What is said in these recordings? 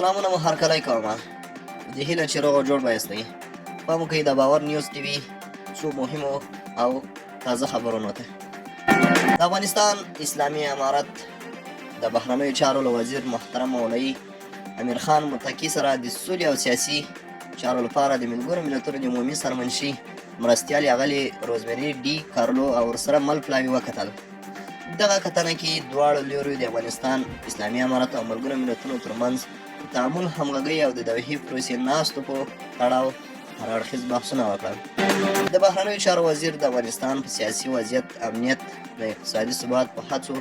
سلامونه مو هرکلی کومه د هیله چې روغ او جوړ به یاستئ. پام وکړئ د باور نیوز ټي وي څو مهمو او تازه خبرونو ته. د افغانستان اسلامي امارت د بهرنیو چارو له وزیر محترم مولوي امیر خان متقي سره د سولې او سیاسي چارو لپاره د ملګرو ملتونو د عمومي سرمنشي مرستیال اغلې روزمري ډي کارلو او ورسره مل پلاوي وکتل. دغه کتنه کې دواړو لورو د افغانستان اسلامي امارت او ملګرو ملتونو ترمنځ تعامل، همغږۍ او د دوحې پروسې ناستو په تړاو هر اړخیز بحثونه وکړل. د بهرنیو چارو وزیر د افغانستان په سیاسي وضعیت، امنیت، د اقتصادي ثبات په هڅو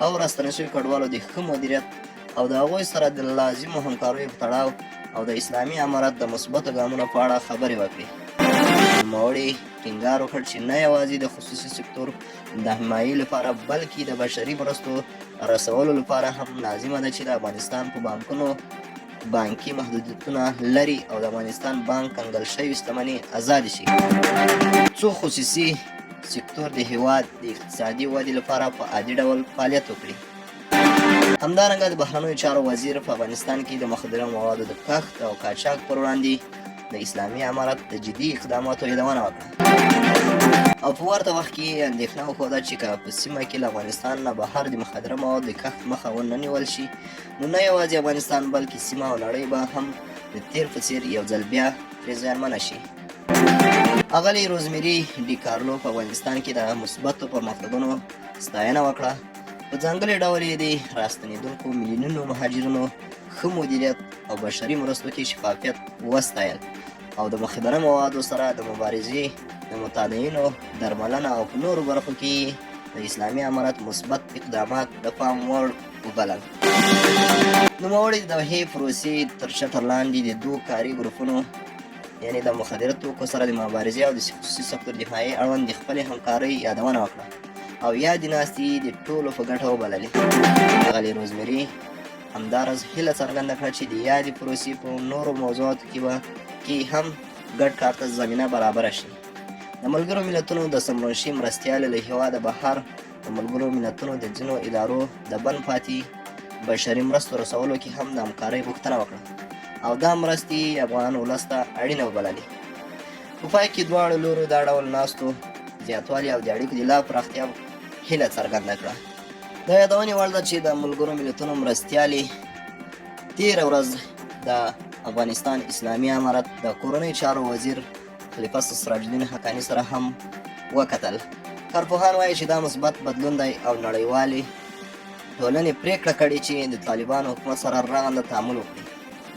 او راستنه شوي کډوالو د ښه مدیریت او د هغوی سره د لازمو همکاریو په تړاو او د اسلامي امارت د مثبتو ګامونو په اړه خبرې وکړې. نوموړي ټینګار وکړ چې نه یوازې د خصوصي سکتور د حمایې لپاره بلکې د بشري مرستو رسولو لپاره هم لازمه ده چې د افغانستان په بانکونو بانکي محدودیتونه لري او د افغانستان بانک کنګل شوې شتمنۍ ازادې شي، څو خصوصي سکتور د هیواد د اقتصادي ودې لپاره په عادي ډول فعالیت وکړي. همدارنګه د بهرنیو چارو وزیر په افغانستان کې د مخدره موادو د کښت او قاچاق پر وړاندې د اسلامي امارت د جدي اقداماتو یادونه وکړه او په ورته وخت کې اندېښنه وښوده چې که په سیمه کې له افغانستان نه بهر د مخدره موادو د کښت مخه ونه نیول شي، نو نه یوازې افغانستان بلکې سیمه او نړۍ به هم د تیر په څېر یو ځل بیا پرې زیانمنه شي. اغلې روزمري ډي کارلو په افغانستان کې د مثبتو پرمختګونو ستاینه وکړه. په ځانګړي ډول یې د راستنېدونکو میلیونونو مهاجرینو ښه مدیریت او بشري مرستو کې شفافیت وستایل او د مخدره موادو سره د مبارزې، د متادینو درملنه او په نورو برخو کې د اسلامي امارت مثبت اقدامات د پام وړ وبلل. نوموړي د دوحې پروسې تر شټر لاندې د دوو کاري ګروپونو یعنې د مخدره توکو سره د مبارزې او د خصوصي سکتور دفاعي اړوند د خپلې همکارۍ یادونه وکړه او یادې ناستې د ټولو په ګټه وبللې. اغلې روزمري همداراز هیله څرګنده کړه چې د یادې پروسې په نورو موضوعاتو کې هم ګډ کار ته زمینه برابره شي. د ملګرو ملتونو د سرمنشي مرستیال له هېواده بهر د ملګرو ملتونو د ځینو ادارو د بند پاتې بشري مرستو رسولو کې هم د همکارۍ غوښتنه وکړه او دا مرستې افغان ولس ته اړینه وبللې. په پای کې دواړو لورو دا ډول ناستو زیاتوالي او د اړیکو د لا پراختیا هیله څرګنده کړه. د یادونې وړ ده چې د ملګرو ملتونو مرستیالې تېره ورځ د افغانستان اسلامي امارت د کورنیو چارو وزیر خلیفه سراج الدین حقاني سره هم وکتل. کارپوهان وایي چې دا مثبت بدلون دی او نړیوالې ټولنې پریکړه کړې چې د طالبانو حکومت سره رغنده تعامل وکړي.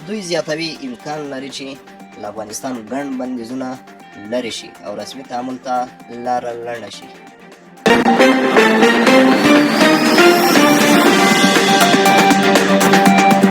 دوی زیاتوي امکان لري چې له افغانستان ګڼ بندیزونه لرې شي او رسمي تعامل ته لاره لنډه شي.